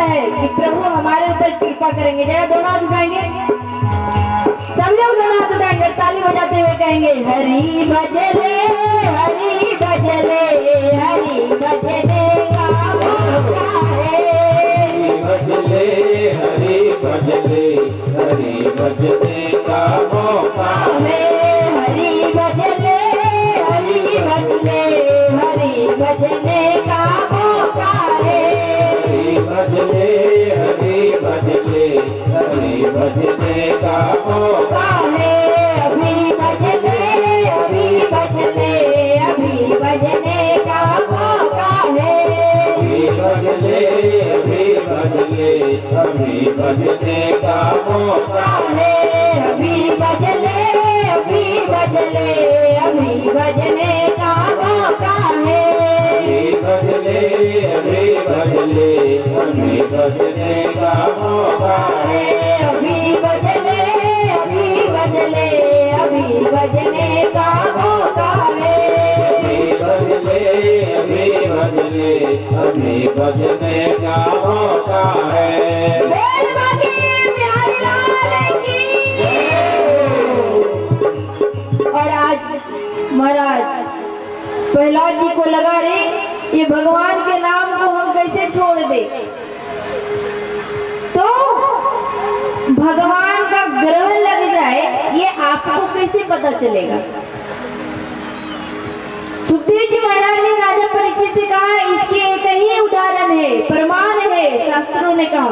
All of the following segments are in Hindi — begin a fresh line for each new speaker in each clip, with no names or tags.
है कि प्रभु हमारे ऊपर कृपा करेंगे। जरा दोनों हाथ उठाएंगे, सब लोग दोनों हाथ उठाएंगे, ताली बजाते हुए कहेंगे हरि भजले हरि भजले हरि भजले का मौका है।
भजले हरि भजले हरि भजने का मौका
है। हरि भजले हरि भजले हरि भजने का मौका है।
हरि भजले हरि भजले हरि भजने का मौका
है। अभी भजले अभी भजले अभी भजने का मौका है।
अभी भजले अभी भजले अभी भजने का मौका
है। अभी भजले अभी भजले अभी भजने का मौका है।
अभी भजले अभी भजले अभी भजने का मौका है।
अभी भजले अभी भजले अभी भजने का मौका है।
अभी भजले अभी भजले अभी भजने का मौका है।
बेल बाकी प्यारी लाल की। और आज महाराज प्रहलाद जी को लगा रे ये भगवान के नाम को हम कैसे छोड़ दे, तो भगवान का ग्रह लग जाए ये आपको कैसे पता चलेगा। सुखदेव जी महाराज ने राजा परीक्षित से कहा इसके एक ही उदाहरण है, प्रमाण है। शास्त्रों ने कहा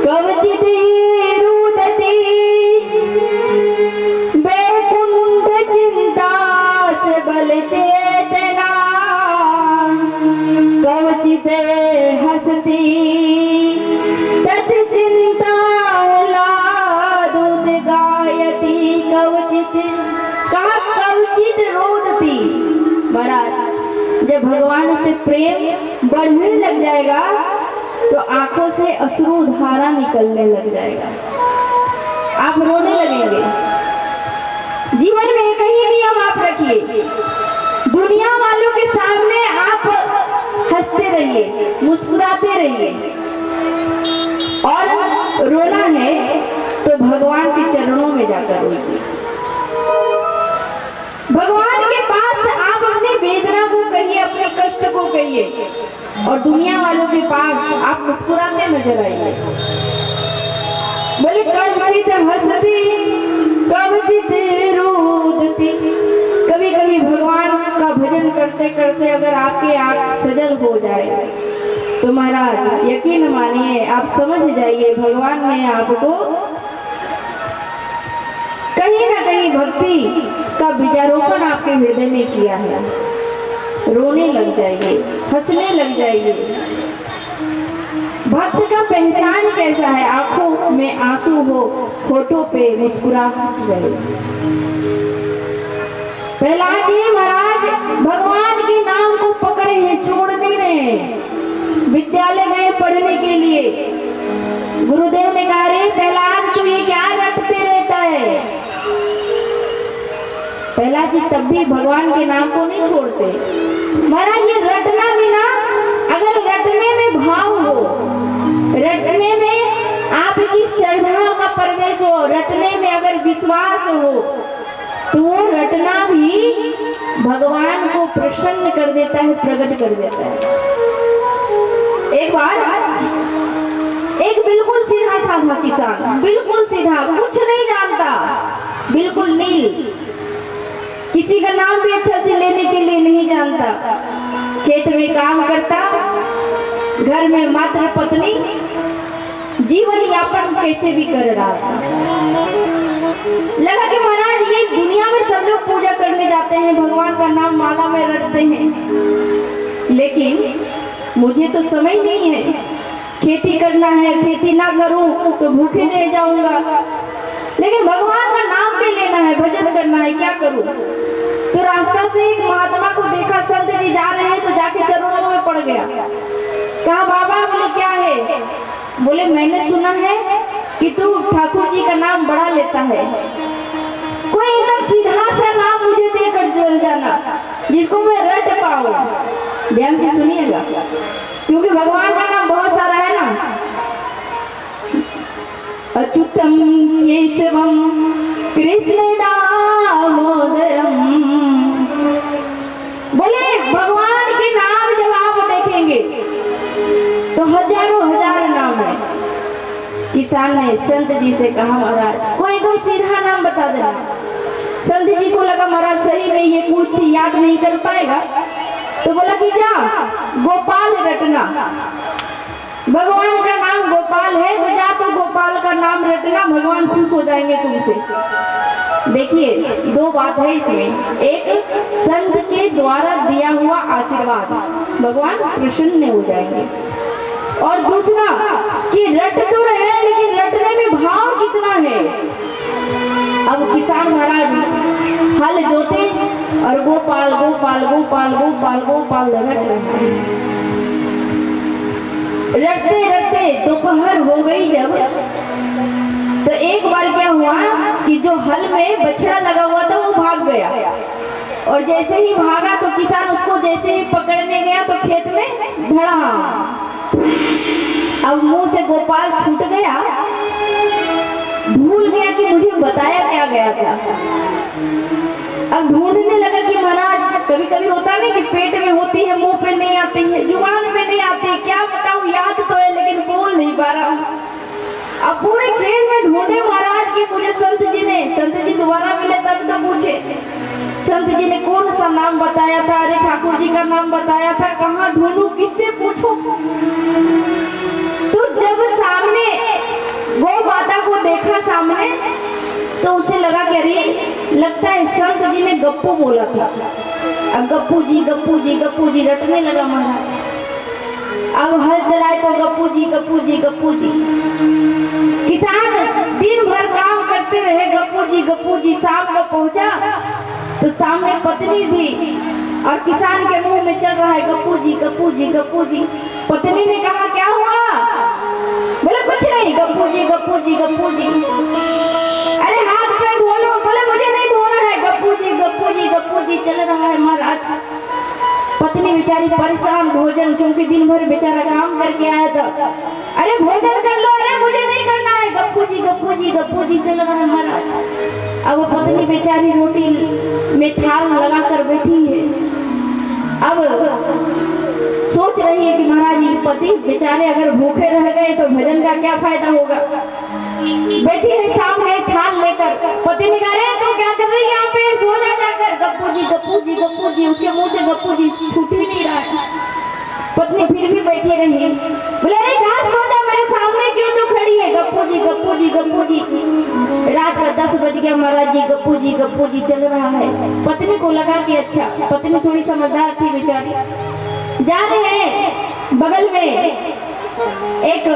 कवचित रुदति बैकुंठ चिंता से बल चेतना कवचित हसती तत् चिंता लादुद गायती कवचित कहा कवचित रोदती। महाराज जब भगवान से प्रेम बढ़ने लग जाएगा तो आंखों से अश्रु धारा निकलने लग जाएगा, आप रोने लगेंगे। जीवन में एक ही नियम आप रखिए, दुनिया वालों के सामने आप हंसते रहिए, मुस्कुराते रहिए, और रोना है तो भगवान के चरणों में जाकर रोइए। भगवान के पास आप अपनी वेदना को कहिए, अपने कष्ट को कहिए, और दुनिया वालों के पास आप मुस्कुराते नजर आइए। बोले कवचित हंसती कवचित रोदती। कभी कभी भगवान का भजन करते करते अगर आपकी आंख सजल हो जाए तो महाराज यकीन मानिए आप समझ जाइए भगवान ने आपको कहीं ना कहीं भक्ति का बीजारोपण आपके हृदय में किया है। रोने लग जाइए, हंसने लग जाइए। भक्त का पहचान कैसा है, आंखों में आंसू हो, होठों पे मुस्कुराहट रहे। प्रहलाद जी महाराज भगवान के नाम को पकड़े हैं, छोड़ नहीं रहे हैं। विद्यालय गए पढ़ने के लिए, गुरुदेव ने कहा रे प्रहलाद तू ये क्या रटते रहता है। प्रहलाद जी तब भी भगवान के नाम को नहीं छोड़ते। महाराज ये रटना भी ना, अगर रटने में भाव हो, रटने में आपकी श्रद्धा का प्रवेश हो, रटने में अगर विश्वास हो, तो वो रटना भी भगवान को प्रसन्न कर देता है, प्रकट कर देता है। एक बार एक बिल्कुल सीधा साधा किसान, बिल्कुल सीधा, कुछ नहीं जानता, बिल्कुल नील, किसी का नाम भी अच्छा से लेने के लिए नहीं जानता, खेत में काम करता, घर में मात्र पत्नी, जीवन यापन कैसे भी कर रहा था। लगा कि महाराज ये दुनिया में सब लोग पूजा करने जाते हैं, भगवान का नाम माला में रटते हैं, लेकिन मुझे तो समय नहीं है, खेती करना है, खेती ना करूं तो भूखे रह जाऊंगा, लेकिन भगवान का नाम भी लेना है, भजन करना है, क्या करूं। तो रास्ता से एक महात्मा को देखा, संत जी जा रहे हैं, तो जाके चरणों में पड़ गया। कहा बाबा, बोले क्या है। बोले मैंने सुना है कि तू ठाकुर जी का नाम बड़ा लेता है, कोई एकदम सीधा सा नाम मुझे देकर चल जाना जिसको मैं रट पाऊं। ध्यान से सुनिएगा, क्योंकि भगवान का नाम बहुत सारा है ना। अच्युतम केशवम कृष्ण दामोदरम। बोले भगवान के नाम जब आप देखेंगे तो हजारों हजार नाम है। किसान ने संत जी से कहा महाराज कोई कोई सीधा नाम बता देना। संत जी को लगा महाराज सही में ये कुछ याद नहीं कर पाएगा, तो बोला कि जा गोपाल रटना, भगवान का नाम गोपाल है तो जा तो गोपाल का नाम रटना, भगवान खुश हो जाएंगे तुमसे। देखिए दो बात है इसमें, एक संत के द्वारा दिया हुआ आशीर्वाद, भगवान प्रसन्न हो जाएंगे, और दूसरा कि रट तो रहे लेकिन रटने में भाव कितना है। अब किसान महाराज हल जोते और गोपाल गोपाल गोपाल गोपाल गोपाल रट रहे हैं। रटते रटते दोपहर हो गई जब, तो एक बार क्या हुआ कि जो हल में बछड़ा लगा हुआ था वो भाग गया, और जैसे ही भागा तो किसान उसको जैसे ही पकड़ने गया तो खेत में धड़ा। अब मुंह से गोपाल छूट गया, भूल गया कि मुझे बताया क्या गया था। अब ढूंढने लगा कि महाराज कभी कभी होता नहीं कि पेट में होती है मुंह पे नहीं आती है, जुबान पे नहीं आती है, क्या बताऊं याद तो है लेकिन बोल नहीं पा रहा हूं। अब पूरे खेत में ढूंढे महाराज कि मुझे संत जी दोबारा मिले तब तो पूछे संत जी ने कौन सा नाम बताया था, अरे ठाकुर जी का नाम बताया था, कहाँ ढूंढूं किससे पूछूं। तो जब सामने गौ माता को देखा सामने तो उसे लगा कि अरे लगता है संत जी ने गप्पू बोला था। अब गप्पू जी गप्पू जी गप्पू जी रटने लगा महाराज। अब हल चलाए तो गप्पू जी गप्पू जी गप्पू जी। किसान दिन भर काम करते रहे गप्पू जी। शाम को पहुंचा तो सामने पत्नी थी और किसान के मुंह में चल रहा है गप्पू जी गप्पू जी गप्पू जी। पत्नी ने कहा क्या हुआ? बोले कुछ नहीं, गप्पू जी गप्पू जी गप्पू जी। अरे हाथ पैर धो लो। बोले मुझे नहीं धोना है, गप्पू जी गप्पू जी गप्पू जी चल रहा है महाराज। पत्नी बेचारी परेशान, भोजन चूंकि दिन भर बेचारा काम करके आया था। अरे भोजन कर लो। अरे मुझे नहीं करना है, गप्पू जी गप्पू जी गप्पू जी चल रहा है महाराज। अब पत्नी बेचारी रोटी में थाल लगाकर बैठी है। अब सोच रही है कि महाराज ये पति बेचारे अगर भूखे रह गए तो भजन का क्या फायदा होगा। बैठी है सामने थाल लेकर। पति ने कहा अरे तू क्या कर रही है यहाँ पे, सो जा जाकर। गप्पू जी गप्पू जी गप्पू जी। उसके मुंह से गप्पू जी छूट ही नहीं रहा है। पत्नी फिर भी बैठी रही। बोले अरे जा सो जा, मेरे सामने क्यों तू खड़ी है? गप्पू जी गप्पू जी गप्पू जी। रात का 10 बज गया महाराज जी, गप्पू जी चल रहा है। पत्नी को लगा कि अच्छा, पत्नी थोड़ी समझदार थी बेचारी। जा रहे हैं, बगल में एक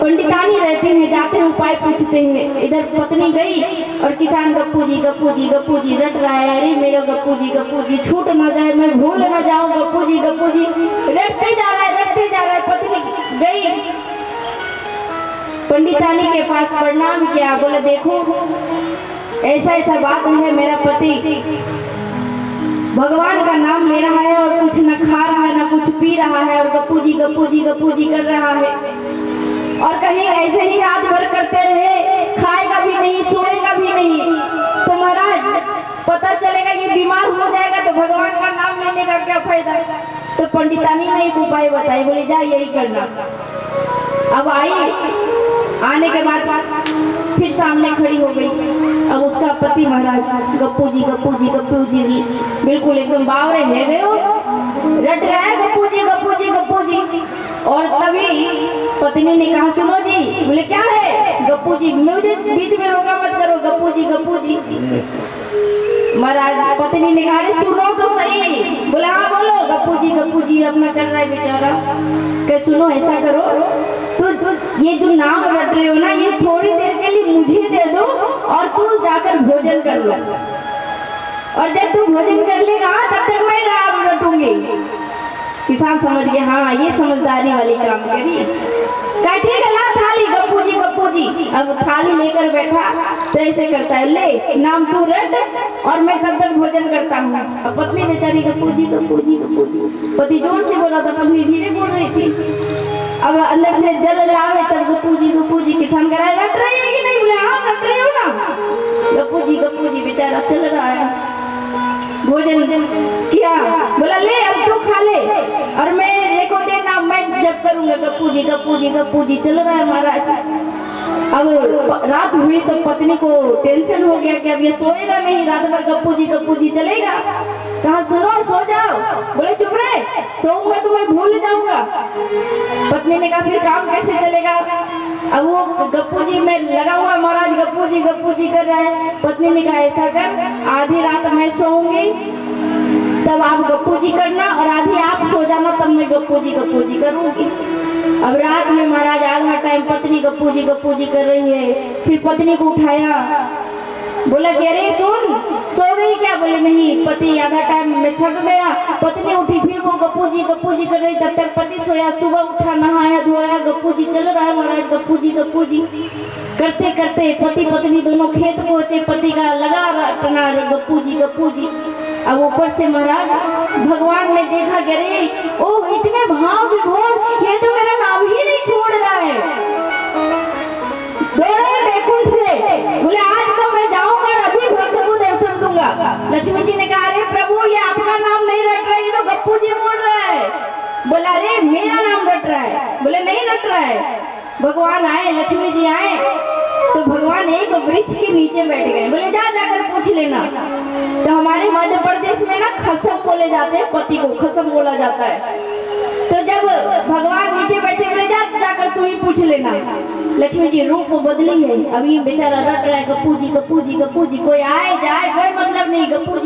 पंडितानी रहते हैं, जाते हैं उपाय पूछते हैं। इधर पत्नी गई और किसान गप्पू जी गप्पू जी गप्पू जी रट रहा है। अरे मेरा गप्पू जी छूट ना जाए, मैं भूल ना जाऊं। गप्पू जी रटते जा रहा है। पत्नी गई पंडितानी के पास, प्रणाम किया। बोले देखो ऐसा बात है, मेरा पति भगवान का नाम ले रहा है और कुछ न खा रहा है न कुछ पी रहा है, और गप्पू जी कर रहा है। और कहीं ऐसे ही रात भर करते रहे, खाएगा भी नहीं सोएगा भी नहीं, तो महाराज पता चलेगा ये बीमार हो जाएगा तो भगवान का नाम लेने का क्या फायदा। तो पंडितानी ने एक उपाय बताई। बोले जा यही करना। अब आई, आने के बाद फिर सामने खड़ी हो गई। अब उसका पति महाराज गप्पू जी बिल्कुल एकदम बावरे है गए, रट रहा है गप्पू जी। और तभी पत्नी ने कहा सुनो जी। बोले क्या है? गप्पू जी, मुझे बीच में रोका मत करो, गप्पू जी। महाराज पत्नी ने कहा सुनो तो सही। बोले हाँ बोलो। गप्पू जी अपना कर रहा है बेचारा। कि सुनो ऐसा करो, तो ये जो नाम रट रहे हो ना, ये थोड़ी देर के लिए मुझे दे दो और तू जाकर भोजन कर लो, और जब तू भोजन कर लेगा तब तक मैं नाम रटूंगी। किसान समझ गया हाँ ये समझदारी वाली काम करी। ठीक है ला थाली। गप्पू जी अब थाली लेकर बैठा तो ऐसे करता है, ले नाम तू रट और मैं तब तक भोजन करता हूँ। अब पत्नी बेचारी गप्पू जी। पति जोर से बोला था, पत्नी धीरे बोल रही थी। अब अंदर से जल लावे तब गप्पू जी। किसान कह रहा है रट रही है कि नहीं नाम रट रहे हो ना। गप्पू जी बेचारा चल रहा है, भोजन किया, बोला ले अब तू खा ले और मैं देखो देना मैं जब करूंगा। गप्पू जी चल रहा है महाराज। अब रात हुई तो पत्नी को टेंशन हो गया कि अब ये सोएगा नहीं रात भर, गप्पू जी चलेगा। कहा सुनो सो जाओ। बोले चुप रहे, सोऊंगा तो मैं भूल जाऊंगा। पत्नी ने कहा फिर काम कैसे चलेगा। अब वो गप्पू जी में लगा हुआ महाराज, गप्पू जी कर रहा है। पत्नी ने कहा ऐसा कर, आधी रात मैं सोऊंगी तब आप गप्पू जी करना और आधी आप सो जाना तब मैं गप्पू जी करूंगी। अब रात में महाराज आधा टाइम पत्नी गप्पू जी कर रही है। फिर पत्नी को उठाया, बोला कि अरे सुन सो गई क्या। बोले नहीं, पति आधा टाइम में थक गया। पत्नी उठी, फिर वो गप्पू जी कर रही, तब तक पति सोया। सुबह उठा, नहाया धोया, गप्पू जी चल रहा है महाराज। गप्पू जी करते करते पति पत्नी दोनों खेत पहुंचे। पति का लगा रटना गप्पू जी। अब ऊपर से महाराज भगवान ने देखा कि अरे ओह इतने भाव विभोर, ये तो मेरा नाम ही नहीं छोड़ रहा है। दौड़े बैकुंठ से, बोले आज तो मैं जाऊंगा और अभी भक्त को दर्शन दूंगा। लक्ष्मी जी ने कहा अरे प्रभु ये आपका नाम नहीं रट रहा है, ये तो गप्पू जी बोल रहा है। बोला अरे मेरा नाम रट रहा है। बोले नहीं रट रहा है। भगवान आए, लक्ष्मी जी आए तो भगवान एक वृक्ष के नीचे बैठ गए। बोले जाकर पूछ लेना। तो हमारे मध्य प्रदेश में ना खसम बोले जाते हैं, पति को खसम बोला जाता है। तो जब भगवान नीचे बैठे, बोले जाकर तू ही पूछ लेना। लक्ष्मी जी रूप बदली है, अभी बेचारा रट रहा है गप्पू जी। कोई आए जाए कोई मतलब नहीं, गप्पू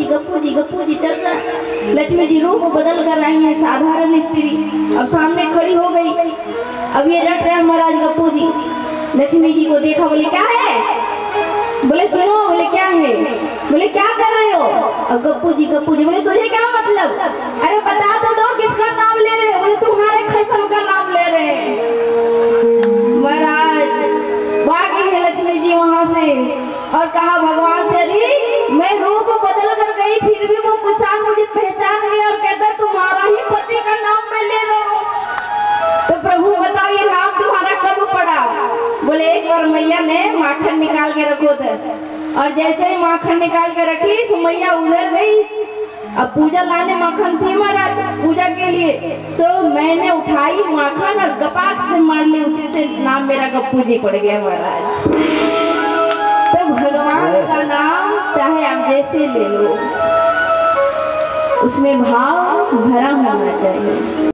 जी चल रहा है। लक्ष्मी जी रूप बदल कर आई है, साधारण स्त्री अब सामने खड़ी हो गई। अब ये रट रहा है महाराज गप्पू जी। लक्ष्मी जी को देखा, बोले क्या है। बोले सुनो। बोले क्या है। बोले क्या कर रहे हो। अब गप्पू जी बोले तुझे क्या मतलब। अरे बता तो दो किसका नाम ले रहे हो। बोले तुम्हारे खसम का नाम ले रहे हैं। महाराज भागी है लक्ष्मी जी वहां से और कहा भगवान से अरे मैं रूप बदल कर गई फिर भी वो किसान मुझे पहचान गया और कहता तुम्हारा ही पति का नाम मैं ले रहा हूँ। तो प्रभु बताओ ये नाम तुम्हारा कब पड़ा। बोले एक बार मैया ने माखन निकाल के रखो थे और जैसे ही माखन निकाल के रखी तो मैया उधर गई। अब पूजा लाने माखन थी महाराज पूजा के लिए, तो मैंने उठाई माखन और गपाक से मार ली, उसी से नाम मेरा गप्पू जी पड़ गया महाराज। तो भगवान का नाम चाहे आप जैसे ले लो, उसमें भाव भरा होना चाहिए।